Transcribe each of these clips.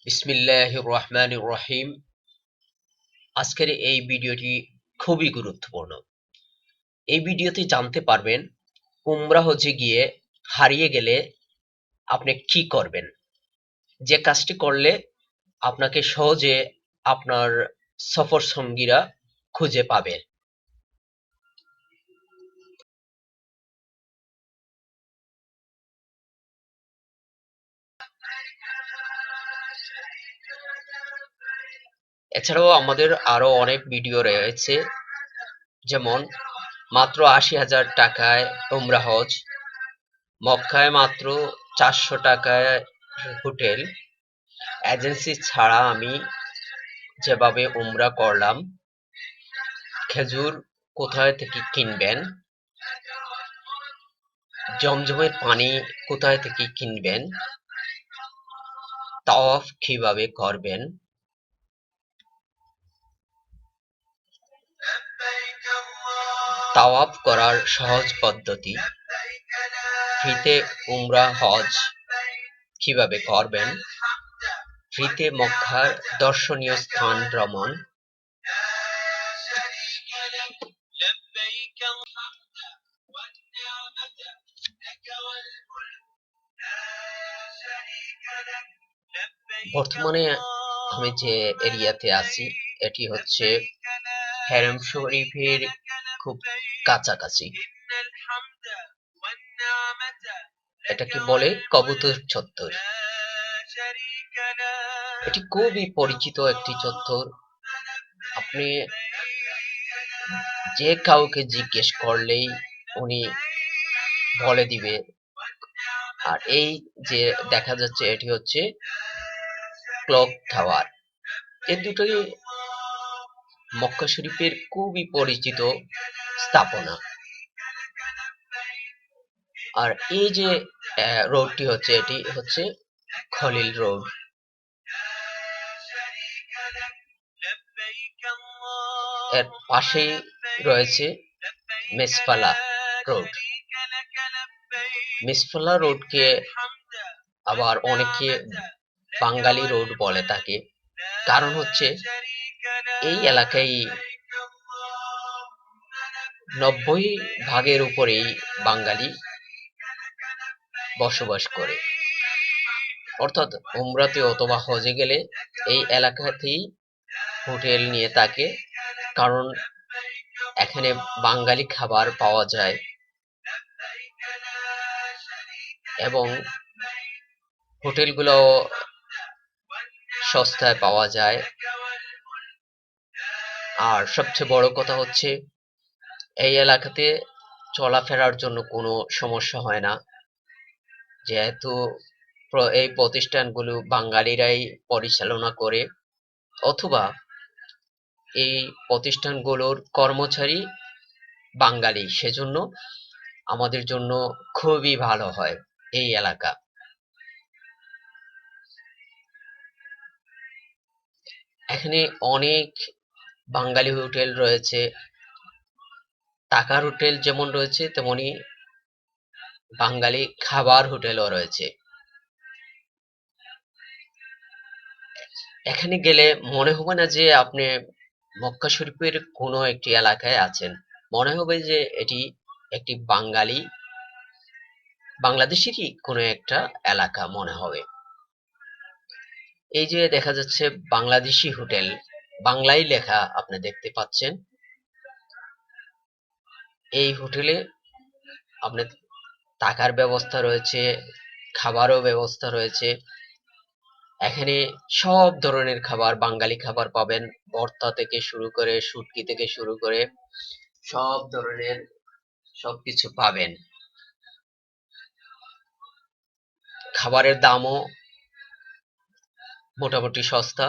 বিসমিল্লাহির রহমানির রহিম। আজকের এই ভিডিওটি খুবই গুরুত্বপূর্ণ। এই ভিডিওতে জানতে পারবেন উমরা হজে গিয়ে হারিয়ে গেলে আপনি কি করবেন, যে কাজটি করলে আপনাকে সহজে আপনার সফর সঙ্গীরা খুঁজে পাবে। এছাড়াও আমাদের আরো অনেক ভিডিও রয়েছে, যেমন মাত্র ৮০,০০০ টাকায় উমরা হজ, মক্কায় মাত্র ৪০০ টাকায় হোটেল, এজেন্সি ছাড়া আমি যেভাবে উমরা করলাম, খেজুর কোথায় থেকে কিনবেন, জমজমের পানি কোথায় থেকে কিনবেন, তাওয়াফ কিভাবে করবেন, তাওয়াফ করার সহজ পদ্ধতি, ফ্রিতে উমরা হজ কিভাবে করবেন, ফ্রিতে মক্কার দর্শনীয় স্থান ভ্রমণ, বর্তমানে আমি যে এরিয়াতে আছি এটি হচ্ছে হেরেম শরীফের খুব কাছাকাছি। এটাকে বলে কবুতর চত্বর। এটি খুবই পরিচিত একটি চত্বর। আপনি যে কাউকে জিজ্ঞেস করলেই উনি বলে দিবে। আর এই যে দেখা যাচ্ছে এটি হচ্ছে ক্লক টাওয়ার। এই দুটোই মক্কা শরীফের খুবই পরিচিত স্থাপনা। আর এই যে রোডটি হচ্ছে, এটি হচ্ছে খলিল রোড। এর পাশেই রয়েছে মেসফালা রোড। মেসফালা রোডকে আবার অনেকে বাঙালি রোড বলে থাকে, কারণ হচ্ছে এই এলাকায় ৯০% উপরেই বাঙালি বসবাস করে। অর্থাৎ উমরাতে অথবা হজে গেলে এই এলাকাতেই হোটেল নিয়ে থাকে, কারণ এখানে বাঙালি খাবার পাওয়া যায় এবং হোটেলগুলো সস্তায় পাওয়া যায়। আর সবচেয়ে বড় কথা হচ্ছে এই এলাকাতে চলাফেরার জন্য কোনো সমস্যা হয় না, যেহেতু এই প্রতিষ্ঠানগুলো বাঙালিরাই পরিচালনা করে, অথবা এই প্রতিষ্ঠানগুলোর কর্মচারী বাঙালি, সেজন্য আমাদের জন্য খুবই ভালো হয় এই এলাকা। এখানে অনেক বাঙালি হোটেল রয়েছে, টাকার হোটেল যেমন রয়েছে তেমনি বাঙালি খাবার হোটেলও রয়েছে। এখানে গেলে মনে হবে না যে আপনি মক্কা শরীফের কোনো একটি এলাকায় আছেন, মনে হবে যে এটি একটি বাংলাদেশেরই কোনো একটা এলাকা মনে হবে। এই যে দেখা যাচ্ছে বাংলাদেশি হোটেল, বাংলায় লেখা আপনি দেখতে পাচ্ছেন। এই হোটেলে আপনার থাকার ব্যবস্থা রয়েছে, খাবারও ব্যবস্থা রয়েছে। এখানে সব ধরনের খাবার, বাঙালি খাবার পাবেন, ভর্তা থেকে শুরু করে, শুটকি থেকে শুরু করে সব ধরনের সবকিছু পাবেন। খাবারের দামও মোটামুটি সস্তা।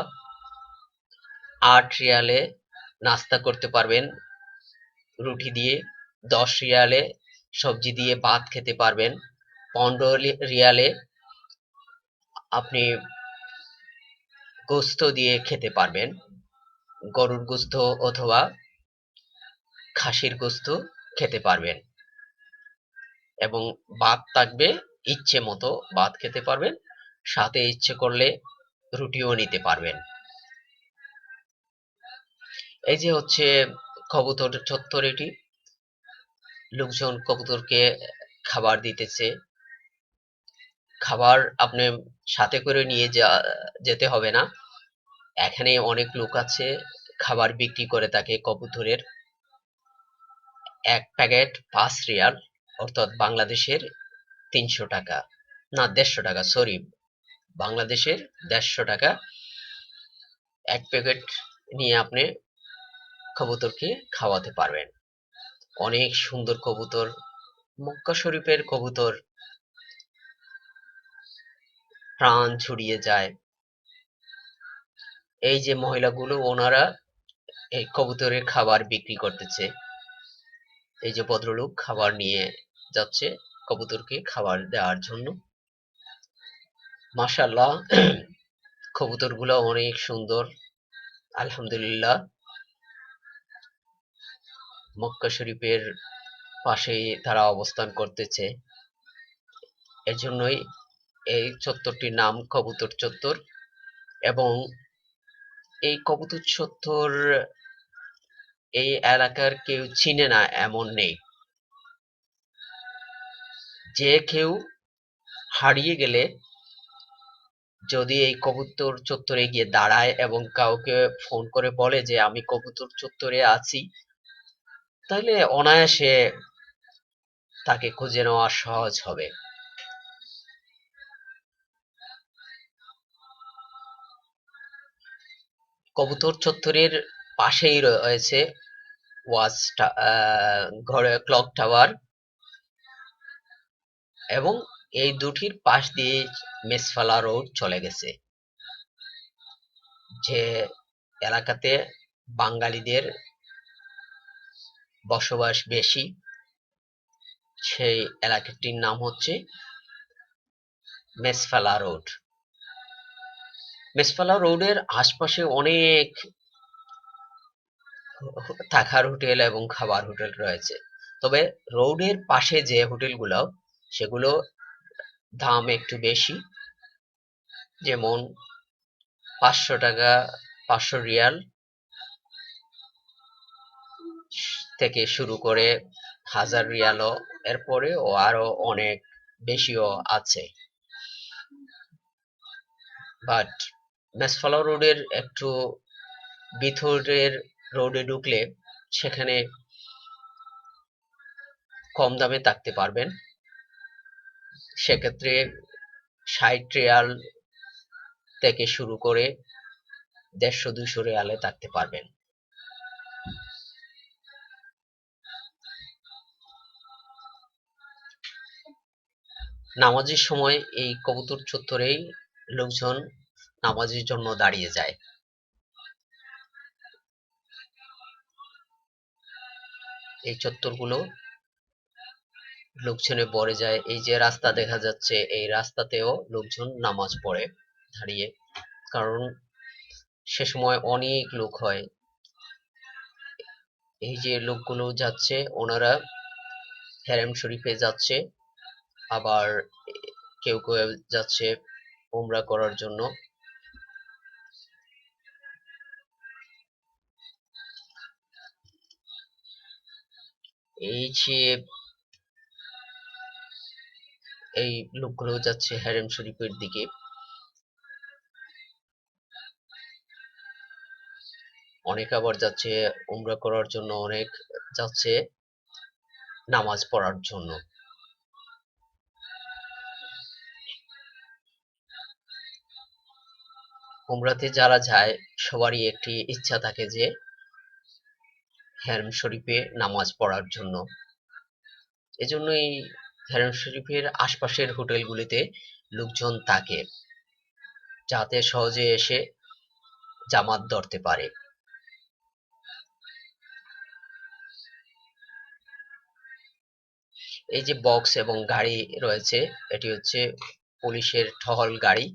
৮ রিয়ালে নাস্তা করতে পারবেন রুটি দিয়ে, ১০ রিয়ালে সবজি দিয়ে ভাত খেতে পারবেন, ১৫ রিয়ালে আপনি গোস্ত দিয়ে খেতে পারবেন, গরুর গোস্ত অথবা খাসির গোস্ত খেতে পারবেন, এবং ভাত থাকবে, ইচ্ছে মতো ভাত খেতে পারবেন। সাথে ইচ্ছে করলে রুটিও নিতে পারবেন। এই যে হচ্ছে কবুতর চত্বর, এটি লোকজন কবুতরকে খাবার দিতেছে। খাবার আপনি সাথে করে নিয়ে যেতে হবে না, এখানে অনেক লোক আছে খাবার বিক্রি করে থাকে কবুতরের। এক প্যাকেট 5 রিয়াল, অর্থাৎ বাংলাদেশের 300 টাকা, না 150 টাকা, সরি, বাংলাদেশের 150 টাকা। এক প্যাকেট নিয়ে আপনি কবুতরকে খাওয়াতে পারবেন। অনেক সুন্দর কবুতর, মক্কা শরীফের কবুতর, প্রাণ ছুড়িয়ে যায়। এই যে মহিলাগুলো, ওনারা এই কবুতরের খাবার বিক্রি করতেছে। এই যে ভদ্রলোক খাবার নিয়ে যাচ্ছে কবুতরকে খাবার দেওয়ার জন্য। মাশাআল্লাহ, কবুতরগুলো অনেক সুন্দর। আলহামদুলিল্লাহ, মক্কা শরীফের পাশেই তারা অবস্থান করতেছে। এজন্যই এই চত্বরটির নাম কবুতর চত্বর। এবং এই কবুতর চত্বর এই এলাকার কেউ চিনে না এমন নেই। যে কেউ হারিয়ে গেলে যদি এই কবুতর চত্বরে গিয়ে দাঁড়ায় এবং কাউকে ফোন করে বলে যে আমি কবুতর চত্বরে আছি, তাহলে অনায়াসে তাকে খুঁজে নেওয়া সহজ হবে। কবুতর চত্বরের পাশেই রয়েছে ওয়াচ ঘরে ক্লক টাওয়ার, এবং এই দুটির পাশ দিয়ে মেসফালা রোড চলে গেছে। যে এলাকাতে বাঙালিদের বসবাস বেশি, সেই এলাকাটির নাম হচ্ছে মেসফালা রোড। মেসফালা রোডের আশপাশে অনেক থাকার হোটেল এবং খাবার হোটেল রয়েছে। তবে রোডের পাশে যে হোটেলগুলো, সেগুলো দাম একটু বেশি। যেমন 500 টাকা, 500 রিয়াল থেকে শুরু করে 1000 রিয়ালও, এরপরে ও আরো অনেক বেশিও আছে। বাট মেসফালা রোডের একটু ভিতরের রোডে ঢুকলে সেখানে কম দামে থাকতে পারবেন। সেক্ষেত্রে 60 রিয়াল থেকে শুরু করে 150-200 রিয়ালে থাকতে পারবেন। নামাজের সময় এই কবুতর চত্বরেই লোকজন নামাজের জন্য দাঁড়িয়ে যায়। এই চত্বরগুলো লোকজনে ভরে যায়। এই যে রাস্তা দেখা যাচ্ছে, এই রাস্তাতেও লোকজন নামাজ পড়ে দাঁড়িয়ে, কারণ সে সময় অনেক লোক হয়। এই যে লোকগুলো যাচ্ছে, ওনারা হেরেম শরীফে যাচ্ছে, আবার কেউ কেউ যাচ্ছে উমরা করার জন্য। এই যে এই লোকগুলো যাচ্ছে হেরেম শরীফের দিকে। অনেক আবার যাচ্ছে উমরা করার জন্য, অনেক যাচ্ছে নামাজ পড়ার জন্য। উমরাতে যারা যায় সবারই একটি ইচ্ছা থাকে যে হেরেম শরীফে নামাজ পড়ার জন্য। এজন্যই হেরেম শরীফের আশপাশের হোটেলগুলিতে লোকজন থাকে, যাতে সহজে এসে জামাত ধরতে পারে। এই যে বক্স এবং গাড়ি রয়েছে, এটি হচ্ছে পুলিশের টহল গাড়ি।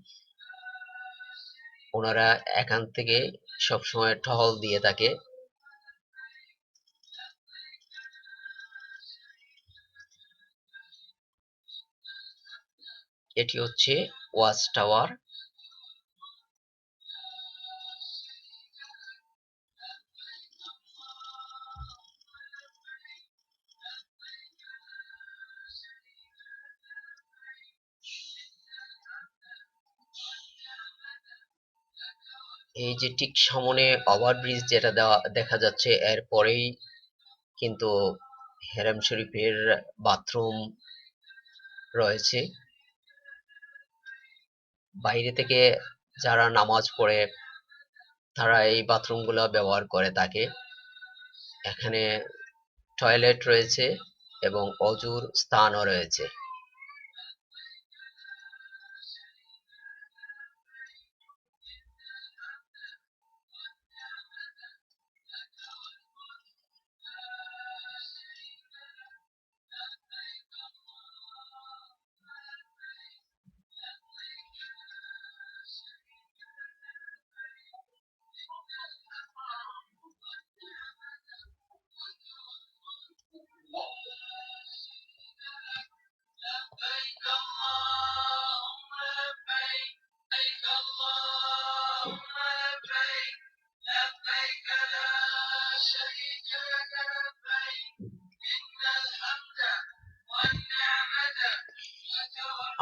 ওনারা এখান থেকে সবসময় টহল দিয়ে থাকে। এটি হচ্ছে ওয়াচ টাওয়ার। এই যে ঠিক সামনে ওভারব্রিজ যেটা দেখা যাচ্ছে, এর পরেই কিন্তু হেরাম শরীফের বাথরুম রয়েছে। বাইরে থেকে যারা নামাজ পড়ে তারা এই বাথরুমগুলো ব্যবহার করে থাকে। এখানে টয়লেট রয়েছে এবং অজুর স্থানও রয়েছে।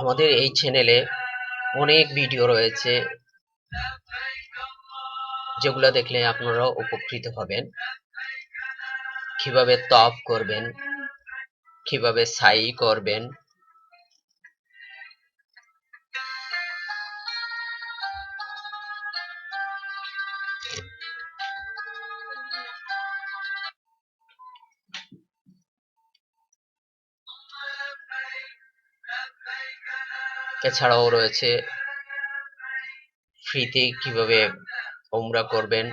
আমাদের এই চ্যানেলে অনেক ভিডিও রয়েছে যেগুলো দেখলে আপনারা উপকৃত হবেন। কিভাবে তওয়াফ করবেন, কিভাবে সাই করবেন, এছাড়াও রয়েছে ফ্রিতে কিভাবে উমরা করবেন,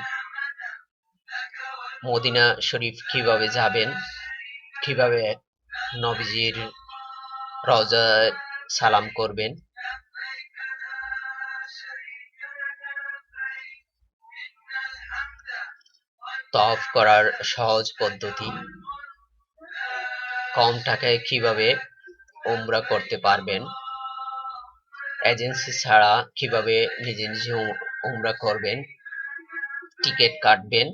মদিনা শরীফ কিভাবে যাবেন, কিভাবে নবীজির রওজায় সালাম করবেন, তওয়াফ করার সহজ পদ্ধতি, কম টাকায় কিভাবে উমরা করতে পারবেন, এজেন্সি ছাড়া কিভাবে নিজে নিজে উমরা করবেন, টিকিট কাটবেন,